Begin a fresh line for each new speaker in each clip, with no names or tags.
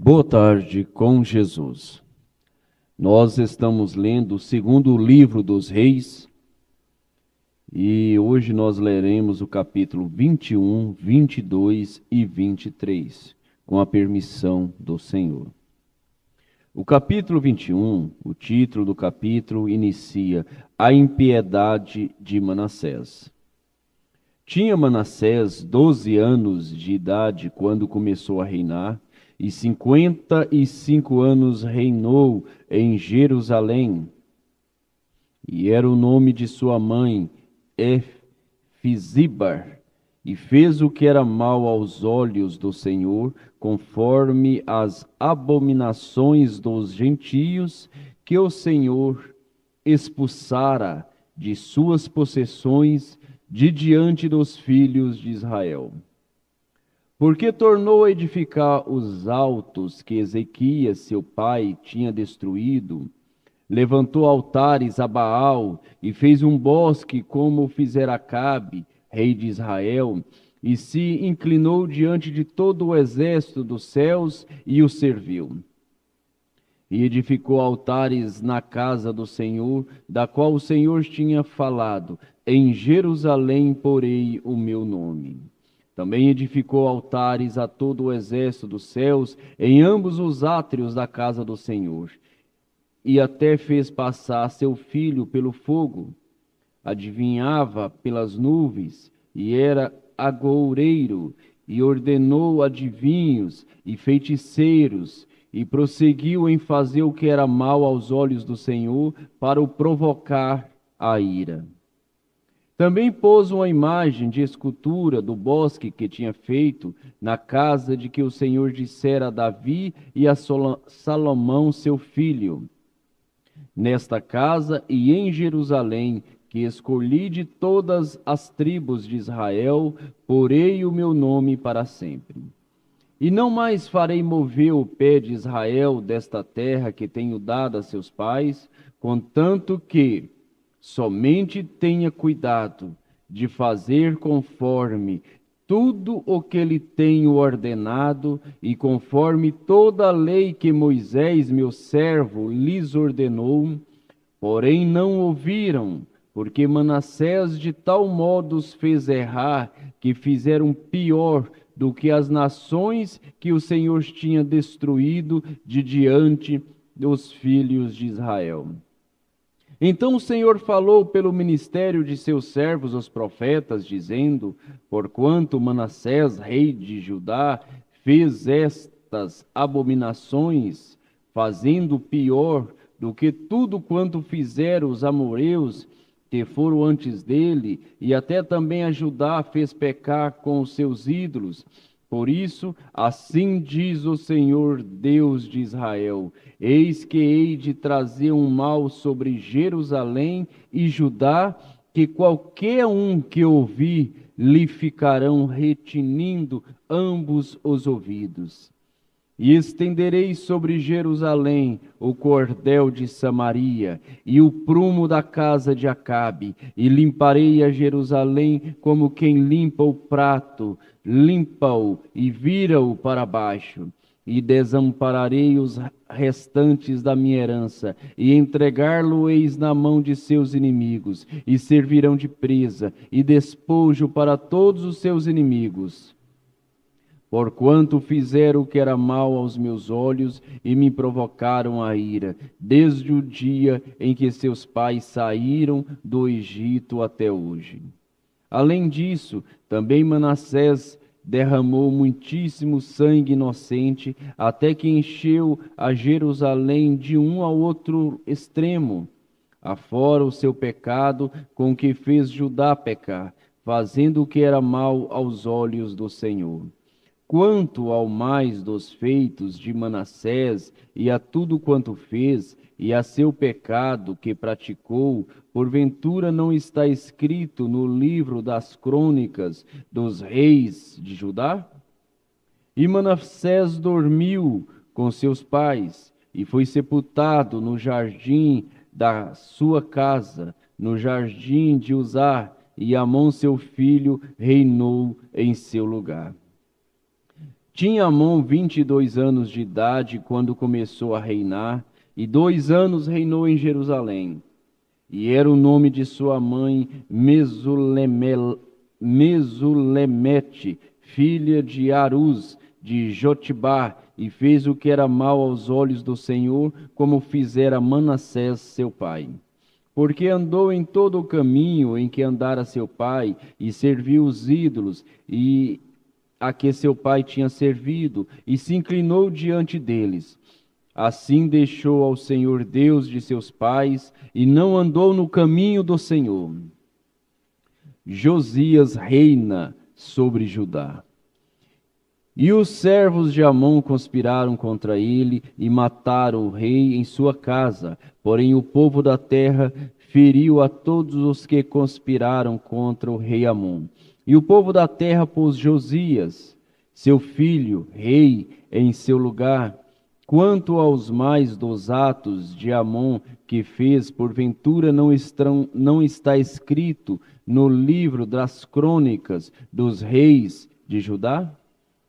Boa tarde com Jesus. Nós estamos lendo o segundo livro dos Reis e hoje nós leremos o capítulo 21, 22 e 23, com a permissão do Senhor. O capítulo 21, o título do capítulo inicia A impiedade de Manassés. Tinha Manassés 12 anos de idade quando começou a reinar, e 55 anos reinou em Jerusalém. E era o nome de sua mãe, Efisibar, e fez o que era mal aos olhos do Senhor, conforme as abominações dos gentios que o Senhor expulsara de suas possessões de diante dos filhos de Israel. Porque tornou a edificar os altos que Ezequias, seu pai, tinha destruído, levantou altares a Baal e fez um bosque como fizera Acabe, rei de Israel, e se inclinou diante de todo o exército dos céus e o serviu. E edificou altares na casa do Senhor, da qual o Senhor tinha falado: em Jerusalém porei o meu nome. Também edificou altares a todo o exército dos céus, em ambos os átrios da casa do Senhor. E até fez passar seu filho pelo fogo, adivinhava pelas nuvens, e era agoureiro, e ordenou adivinhos e feiticeiros, e prosseguiu em fazer o que era mal aos olhos do Senhor, para o provocar a ira. Também pôs uma imagem de escultura do bosque que tinha feito na casa de que o Senhor dissera a Davi e a Salomão seu filho. Nesta casa e em Jerusalém, que escolhi de todas as tribos de Israel, porei o meu nome para sempre. E não mais farei mover o pé de Israel desta terra que tenho dado a seus pais, contanto que somente tenha cuidado de fazer conforme tudo o que lhe tenho ordenado e conforme toda a lei que Moisés, meu servo, lhes ordenou. Porém não ouviram, porque Manassés de tal modo os fez errar, que fizeram pior do que as nações que o Senhor tinha destruído de diante dos filhos de Israel. Então o Senhor falou pelo ministério de seus servos, os profetas, dizendo: porquanto Manassés, rei de Judá, fez estas abominações, fazendo pior do que tudo quanto fizeram os amoreus que foram antes dele, e até também a Judá fez pecar com os seus ídolos. Por isso, assim diz o Senhor Deus de Israel: eis que hei de trazer um mal sobre Jerusalém e Judá, que qualquer um que ouvir lhe ficarão retinindo ambos os ouvidos. E estenderei sobre Jerusalém o cordel de Samaria e o prumo da casa de Acabe, e limparei a Jerusalém como quem limpa o prato, limpa-o e vira-o para baixo. E desampararei os restantes da minha herança, e entregá-lo-eis na mão de seus inimigos, e servirão de presa e despojo para todos os seus inimigos. Porquanto fizeram o que era mal aos meus olhos e me provocaram a ira, desde o dia em que seus pais saíram do Egito até hoje. Além disso, também Manassés derramou muitíssimo sangue inocente, até que encheu a Jerusalém de um ao outro extremo, afora o seu pecado com que fez Judá pecar, fazendo o que era mal aos olhos do Senhor. Quanto ao mais dos feitos de Manassés, e a tudo quanto fez, e a seu pecado que praticou, porventura não está escrito no livro das crônicas dos reis de Judá? E Manassés dormiu com seus pais, e foi sepultado no jardim da sua casa, no jardim de Uzá, e Amon seu filho reinou em seu lugar. Tinha Amon 22 anos de idade quando começou a reinar, e 2 anos reinou em Jerusalém. E era o nome de sua mãe Mesulemete, filha de Aruz, de Jotibá, e fez o que era mal aos olhos do Senhor, como fizera Manassés seu pai. Porque andou em todo o caminho em que andara seu pai, e serviu os ídolos, e a que seu pai tinha servido, e se inclinou diante deles. Assim deixou ao Senhor Deus de seus pais, e não andou no caminho do Senhor. Josias reina sobre Judá. E os servos de Amon conspiraram contra ele e mataram o rei em sua casa. Porém, o povo da terra feriu a todos os que conspiraram contra o rei Amon. E o povo da terra pôs Josias, seu filho, rei, em seu lugar. Quanto aos mais dos atos de Amon que fez, porventura não está escrito no livro das crônicas dos reis de Judá?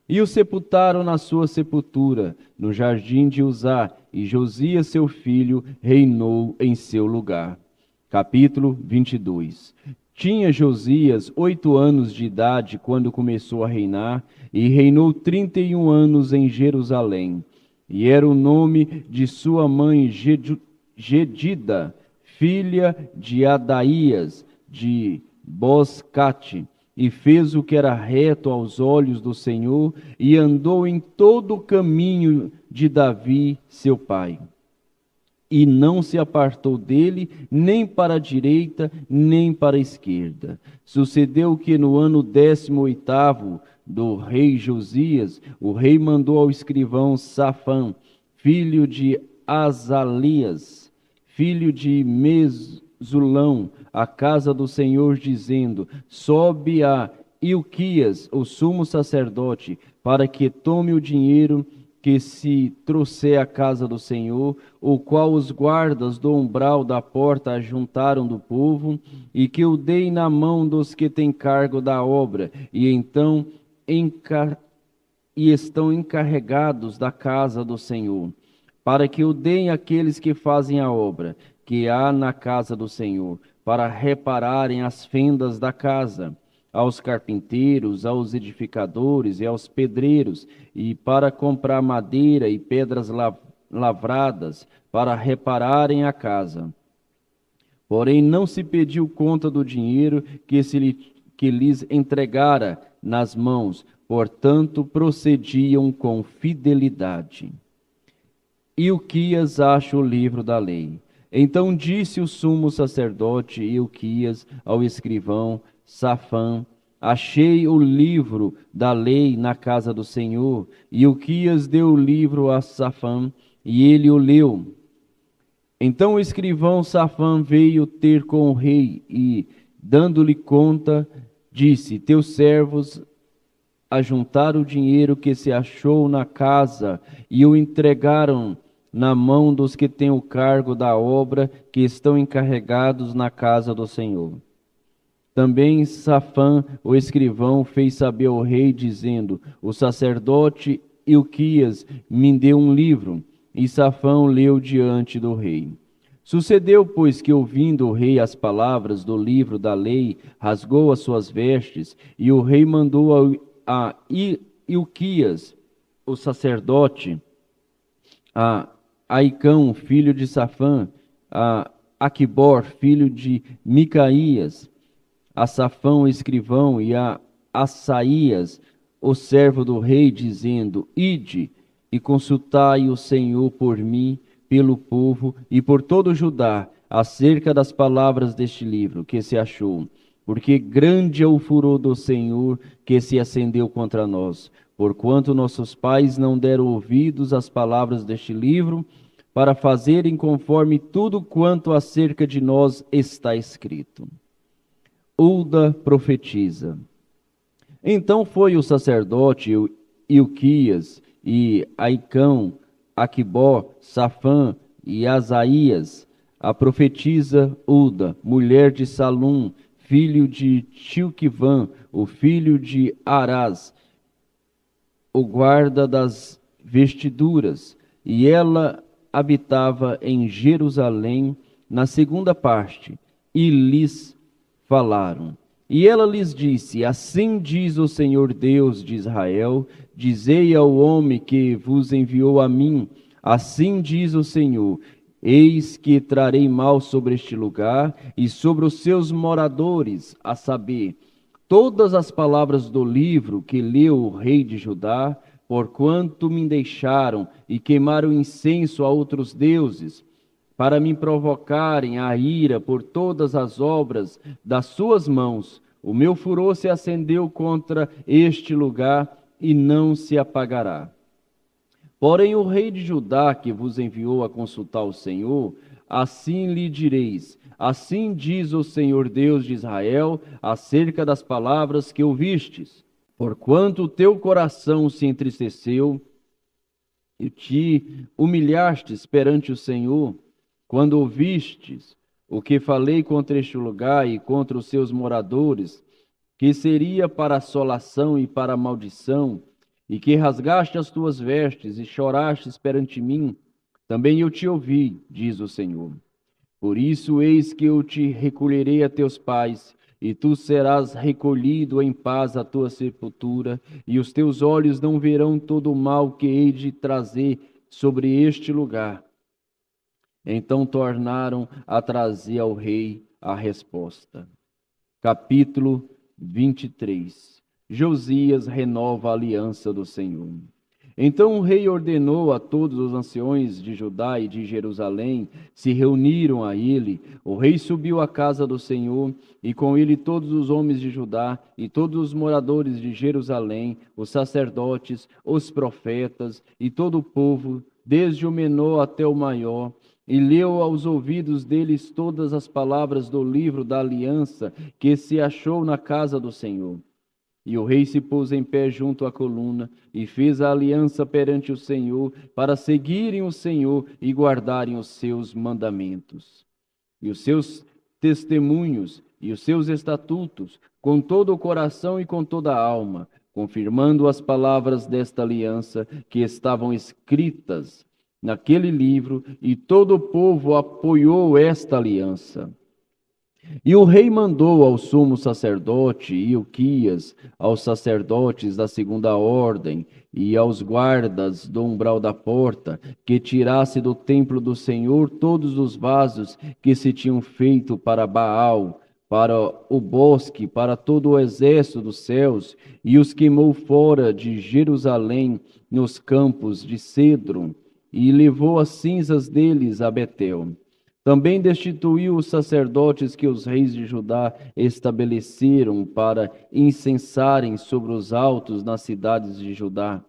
E o sepultaram na sua sepultura, no jardim de Uzá, e Josias, seu filho, reinou em seu lugar. Capítulo 22. Tinha Josias 8 anos de idade quando começou a reinar, e reinou 31 anos em Jerusalém. E era o nome de sua mãe Gedida, filha de Adaías, de Boscate, e fez o que era reto aos olhos do Senhor, e andou em todo o caminho de Davi, seu pai. E não se apartou dele, nem para a direita, nem para a esquerda. Sucedeu que no ano 18º do rei Josias, o rei mandou ao escrivão Safã, filho de Azalias, filho de Mesulão, a casa do Senhor, dizendo: sobe a Ilquias, o sumo sacerdote, para que tome o dinheiro que se trouxer à casa do Senhor, o qual os guardas do umbral da porta ajuntaram do povo, e que o dei na mão dos que têm cargo da obra, e então estão encarregados da casa do Senhor, para que o deem àqueles que fazem a obra que há na casa do Senhor, para repararem as fendas da casa, aos carpinteiros, aos edificadores e aos pedreiros, e para comprar madeira e pedras lavradas, para repararem a casa. Porém, não se pediu conta do dinheiro que lhes entregara nas mãos, portanto, procediam com fidelidade. Ilquias acha o livro da lei. Então disse o sumo sacerdote Ilquias ao escrivão Safã: achei o livro da lei na casa do Senhor. E Ilquias deu o livro a Safã, e ele o leu. Então o escrivão Safã veio ter com o rei e, dando-lhe conta, disse: teus servos ajuntaram o dinheiro que se achou na casa e o entregaram na mão dos que têm o cargo da obra, que estão encarregados na casa do Senhor. Também Safã, o escrivão, fez saber ao rei, dizendo: o sacerdote Ilquias me deu um livro. E Safã leu diante do rei. Sucedeu, pois, que, ouvindo o rei as palavras do livro da lei, rasgou as suas vestes, e o rei mandou a Ilquias, o sacerdote, a Aicão, filho de Safã, a Aquibor, filho de Micaías, a Safã, o escrivão, e a Assaías, o servo do rei, dizendo: ide e consultai o Senhor por mim, pelo povo e por todo Judá, acerca das palavras deste livro que se achou. Porque grande é o furor do Senhor que se acendeu contra nós, porquanto nossos pais não deram ouvidos às palavras deste livro, para fazerem conforme tudo quanto acerca de nós está escrito. Ulda profetiza. Então foi o sacerdote Ilquias e Aicão, Aquibó, Safã e Asaías, a profetisa Ulda, mulher de Salum, filho de Tilquivã, o filho de Arás, o guarda das vestiduras, e ela habitava em Jerusalém na segunda parte, e lhes falaram. E ela lhes disse: Assim diz o Senhor Deus de Israel: Dizei ao homem que vos enviou a mim, assim diz o Senhor: Eis que trarei mal sobre este lugar e sobre os seus moradores, a saber, todas as palavras do livro que leu o rei de Judá, porquanto me deixaram e queimaram incenso a outros deuses, para me provocarem a ira por todas as obras das suas mãos. O meu furor se acendeu contra este lugar e não se apagará. Porém, o rei de Judá, que vos enviou a consultar o Senhor, assim lhe direis: Assim diz o Senhor Deus de Israel, acerca das palavras que ouvistes. Porquanto o teu coração se entristeceu e te humilhastes perante o Senhor, quando ouvistes o que falei contra este lugar e contra os seus moradores, que seria para assolação e para maldição, e que rasgaste as tuas vestes e chorastes perante mim, também eu te ouvi, diz o Senhor. Por isso, eis que eu te recolherei a teus pais, e tu serás recolhido em paz à tua sepultura, e os teus olhos não verão todo o mal que hei de trazer sobre este lugar. Então tornaram a trazer ao rei a resposta. Capítulo 23. Josias renova a aliança do Senhor. Então o rei ordenou a todos os anciões de Judá e de Jerusalém, se reuniram a ele. O rei subiu à casa do Senhor, e com ele todos os homens de Judá e todos os moradores de Jerusalém, os sacerdotes, os profetas e todo o povo, desde o menor até o maior, e leu aos ouvidos deles todas as palavras do livro da aliança que se achou na casa do Senhor. E o rei se pôs em pé junto à coluna e fez a aliança perante o Senhor, para seguirem o Senhor e guardarem os seus mandamentos e os seus testemunhos e os seus estatutos, com todo o coração e com toda a alma, confirmando as palavras desta aliança que estavam escritas naquele livro, e todo o povo apoiou esta aliança. E o rei mandou ao sumo sacerdote Ilquias, aos sacerdotes da segunda ordem e aos guardas do umbral da porta, que tirasse do templo do Senhor todos os vasos que se tinham feito para Baal, para o bosque, para todo o exército dos céus, e os queimou fora de Jerusalém, nos campos de Cedron, e levou as cinzas deles a Betel. Também destituiu os sacerdotes que os reis de Judá estabeleceram para incensarem sobre os altos nas cidades de Judá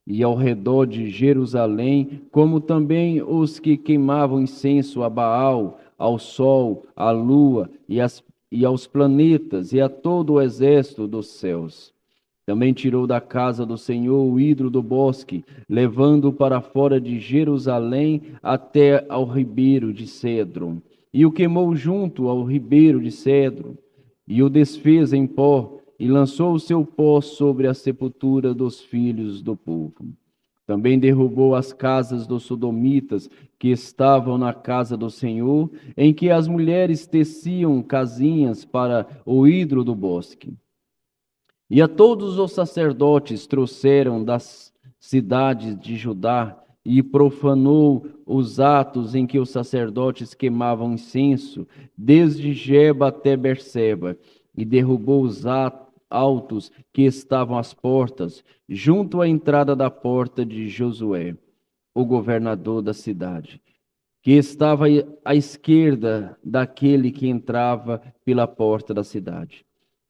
e ao redor de Jerusalém, como também os que queimavam incenso a Baal, ao sol, à lua e aos planetas e a todo o exército dos céus. Também tirou da casa do Senhor o ídolo do bosque, levando-o para fora de Jerusalém até ao ribeiro de Cedron. E o queimou junto ao ribeiro de Cedron, e o desfez em pó, e lançou o seu pó sobre a sepultura dos filhos do povo. Também derrubou as casas dos sodomitas que estavam na casa do Senhor, em que as mulheres teciam casinhas para o ídolo do bosque. E a todos os sacerdotes trouxeram das cidades de Judá, e profanou os atos em que os sacerdotes queimavam incenso, desde Geba até Berseba, e derrubou os altos que estavam às portas, junto à entrada da porta de Josué, o governador da cidade, que estava à esquerda daquele que entrava pela porta da cidade.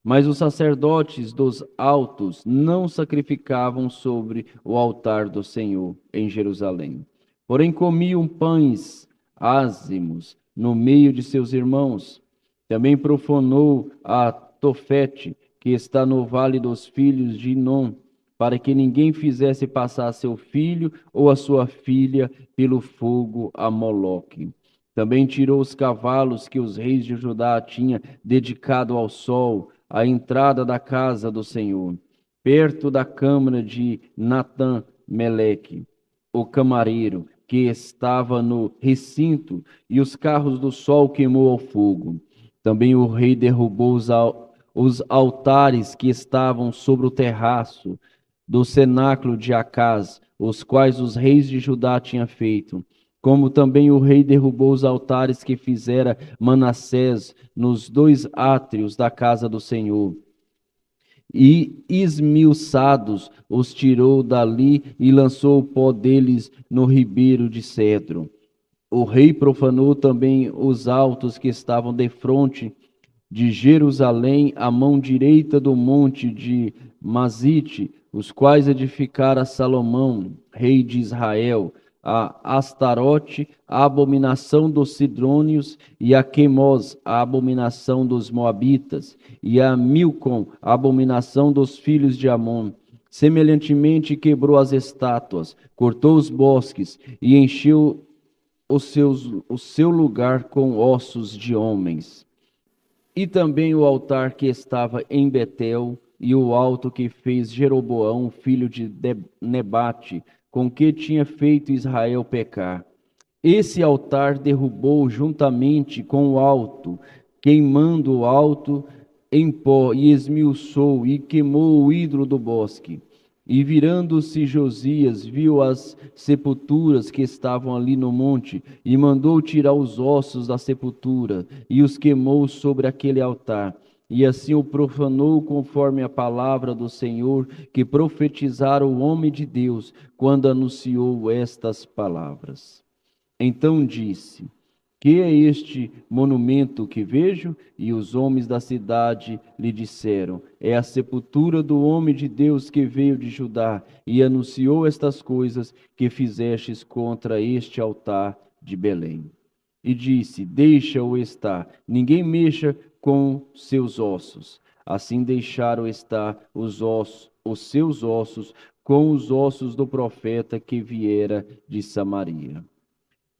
Mas os sacerdotes dos altos não sacrificavam sobre o altar do Senhor em Jerusalém. Porém comiam pães ázimos no meio de seus irmãos. Também profanou a Tofete, que está no vale dos filhos de Inom, para que ninguém fizesse passar seu filho ou a sua filha pelo fogo a Moloque. Também tirou os cavalos que os reis de Judá tinham dedicado ao sol, à entrada da casa do Senhor. perto da câmara de Natã-Meleque, o camareiro, que estava no recinto, e os carros do sol queimou ao fogo. Também o rei derrubou os altares que estavam sobre o terraço do cenáculo de Acaz, os quais os reis de Judá tinham feito. Como também o rei derrubou os altares que fizera Manassés nos dois átrios da casa do Senhor. E esmiuçados os tirou dali e lançou o pó deles no ribeiro de Cedro. O rei profanou também os altos que estavam defronte de Jerusalém, à mão direita do monte de Mazite, os quais edificara Salomão, rei de Israel, a Astarote, a abominação dos Sidônios, e a Quemos, a abominação dos Moabitas, e a Milcom, a abominação dos filhos de Amon. Semelhantemente quebrou as estátuas, cortou os bosques e encheu o seu lugar com ossos de homens. E também o altar que estava em Betel, e o alto que fez Jeroboão, filho de Nebate, com que tinha feito Israel pecar. Esse altar derrubou juntamente com o alto, queimando o alto em pó, e esmiuçou, e queimou o ídolo do bosque. E virando-se Josias, viu as sepulturas que estavam ali no monte, e mandou tirar os ossos da sepultura, e os queimou sobre aquele altar. E assim o profanou conforme a palavra do Senhor, que profetizara o homem de Deus, quando anunciou estas palavras. Então disse: que é este monumento que vejo? E os homens da cidade lhe disseram: é a sepultura do homem de Deus que veio de Judá e anunciou estas coisas que fizestes contra este altar de Belém. E disse: deixa-o estar, ninguém mexa com seus ossos. Assim deixaram estar os seus ossos com os ossos do profeta que viera de Samaria.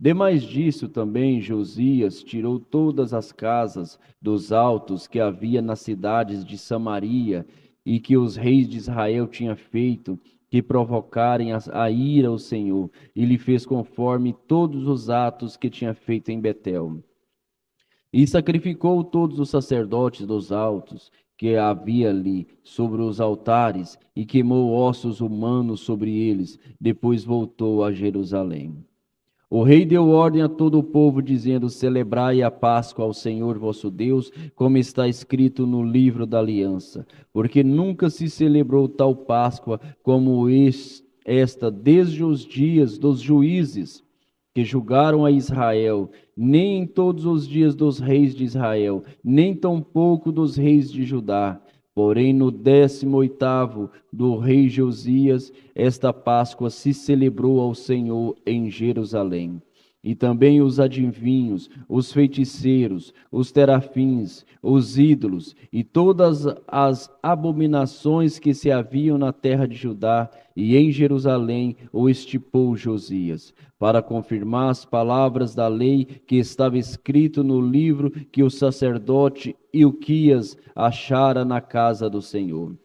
Demais disso também Josias tirou todas as casas dos altos que havia nas cidades de Samaria e que os reis de Israel tinham feito, que provocarem a ira ao Senhor, e lhe fez conforme todos os atos que tinha feito em Betel. E sacrificou todos os sacerdotes dos altos que havia ali sobre os altares, e queimou ossos humanos sobre eles. Depois voltou a Jerusalém. O rei deu ordem a todo o povo, dizendo: celebrai a Páscoa ao Senhor vosso Deus, como está escrito no livro da aliança. Porque nunca se celebrou tal Páscoa como esta desde os dias dos juízes que julgaram a Israel, nem em todos os dias dos reis de Israel, nem tampouco dos reis de Judá. Porém, no 18º do rei Josias, esta Páscoa se celebrou ao Senhor em Jerusalém. E também os adivinhos, os feiticeiros, os terafins, os ídolos e todas as abominações que se haviam na terra de Judá e em Jerusalém o estipou Josias, para confirmar as palavras da lei que estava escrito no livro que o sacerdote Ilquias achara na casa do Senhor.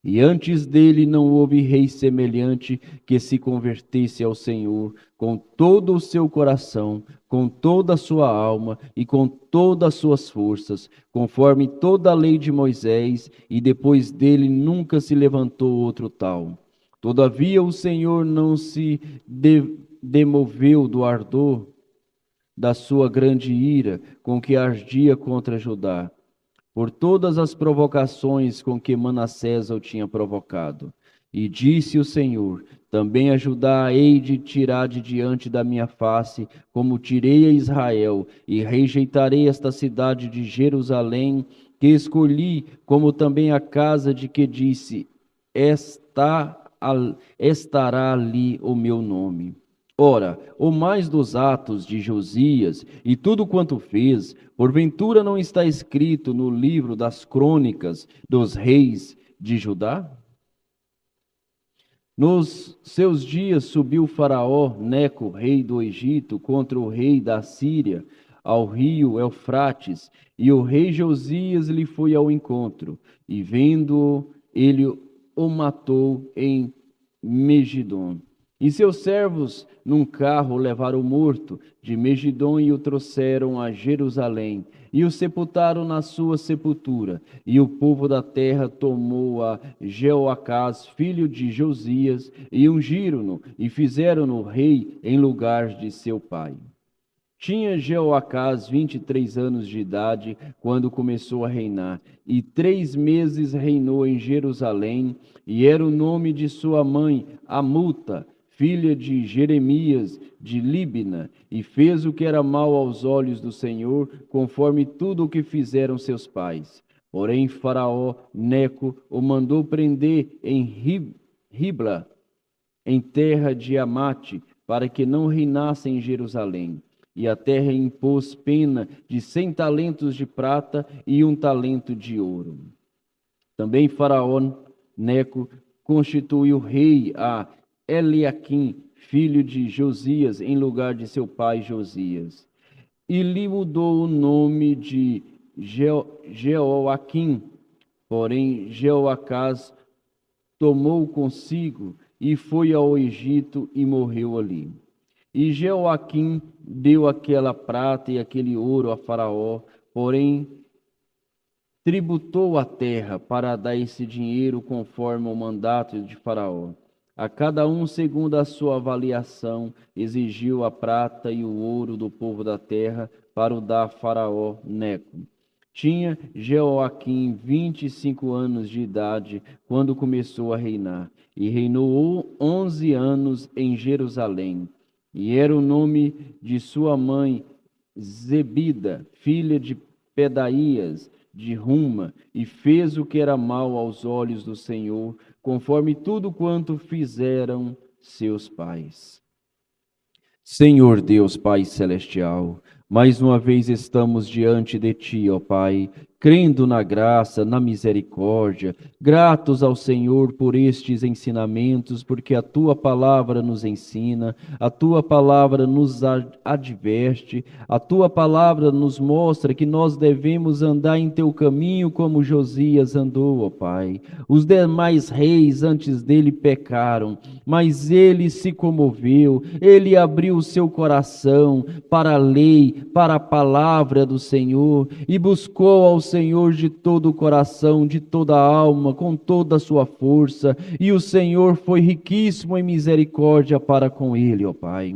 E antes dele não houve rei semelhante que se convertesse ao Senhor com todo o seu coração, com toda a sua alma e com todas as suas forças, conforme toda a lei de Moisés, e depois dele nunca se levantou outro tal. Todavia o Senhor não se demoveu do ardor da sua grande ira com que ardia contra Judá, por todas as provocações com que Manassés o tinha provocado. E disse o Senhor: também a Judá hei de tirar de diante da minha face, como tirei a Israel, e rejeitarei esta cidade de Jerusalém, que escolhi, como também a casa de que disse: estará ali o meu nome. Ora, o mais dos atos de Josias e tudo quanto fez, porventura não está escrito no livro das crônicas dos reis de Judá? Nos seus dias subiu Faraó Neco, rei do Egito, contra o rei da Síria, ao rio Eufrates, e o rei Josias lhe foi ao encontro, e vendo ele o matou em Megidom. E seus servos num carro levaram o morto de Megidom e o trouxeram a Jerusalém, e o sepultaram na sua sepultura. E o povo da terra tomou a Jeoacás, filho de Josias, e ungiram-no, e fizeram-no rei em lugar de seu pai. Tinha Jeoacás 23 anos de idade quando começou a reinar, e 3 meses reinou em Jerusalém, e era o nome de sua mãe Amuta, filha de Jeremias de Líbina, e fez o que era mal aos olhos do Senhor, conforme tudo o que fizeram seus pais. Porém Faraó Neco o mandou prender em Ribla, em terra de Amate, para que não reinasse em Jerusalém. E a terra impôs pena de 100 talentos de prata e 1 talento de ouro. Também Faraó Neco constituiu rei a Eliaquim, filho de Josias, em lugar de seu pai Josias. E lhe mudou o nome de Jeoaquim. Porém Jeoacás tomou consigo e foi ao Egito e morreu ali. E Jeoaquim deu aquela prata e aquele ouro a Faraó, porém tributou a terra para dar esse dinheiro conforme o mandato de Faraó. A cada um segundo a sua avaliação, exigiu a prata e o ouro do povo da terra para o dar a Faraó Neco. Tinha Jeoaquim 25 anos de idade quando começou a reinar, e reinou 11 anos em Jerusalém. E era o nome de sua mãe Zebida, filha de Pedaías, de Ruma, e fez o que era mal aos olhos do Senhor, conforme tudo quanto fizeram seus pais. Senhor Deus, Pai Celestial, mais uma vez estamos diante de Ti, ó Pai, crendo na graça, na misericórdia, gratos ao Senhor por estes ensinamentos, porque a Tua palavra nos ensina, a Tua palavra nos adverte, a Tua palavra nos mostra que nós devemos andar em Teu caminho como Josias andou, ó Pai. Os demais reis antes dele pecaram, mas ele se comoveu, ele abriu o seu coração para a lei, para a palavra do Senhor, e buscou ao Senhor de todo o coração, de toda a alma, com toda a sua força, e o Senhor foi riquíssimo em misericórdia para com ele, ó Pai.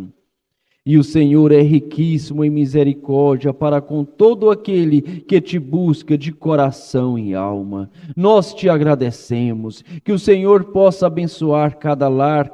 E o Senhor é riquíssimo em misericórdia para com todo aquele que te busca de coração e alma. Nós te agradecemos, que o Senhor possa abençoar cada lar,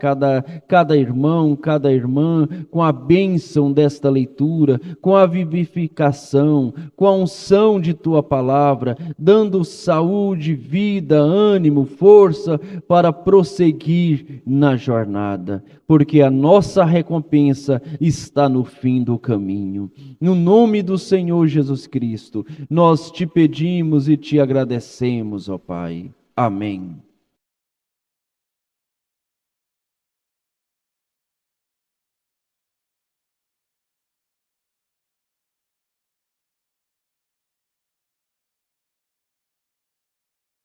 cada irmão, cada irmã, com a bênção desta leitura, com a vivificação, com a unção de Tua palavra, dando saúde, vida, ânimo, força para prosseguir na jornada, porque a nossa recompensa está no fim do caminho. No nome do Senhor Jesus Cristo, nós te pedimos e te agradecemos, ó Pai. Amém.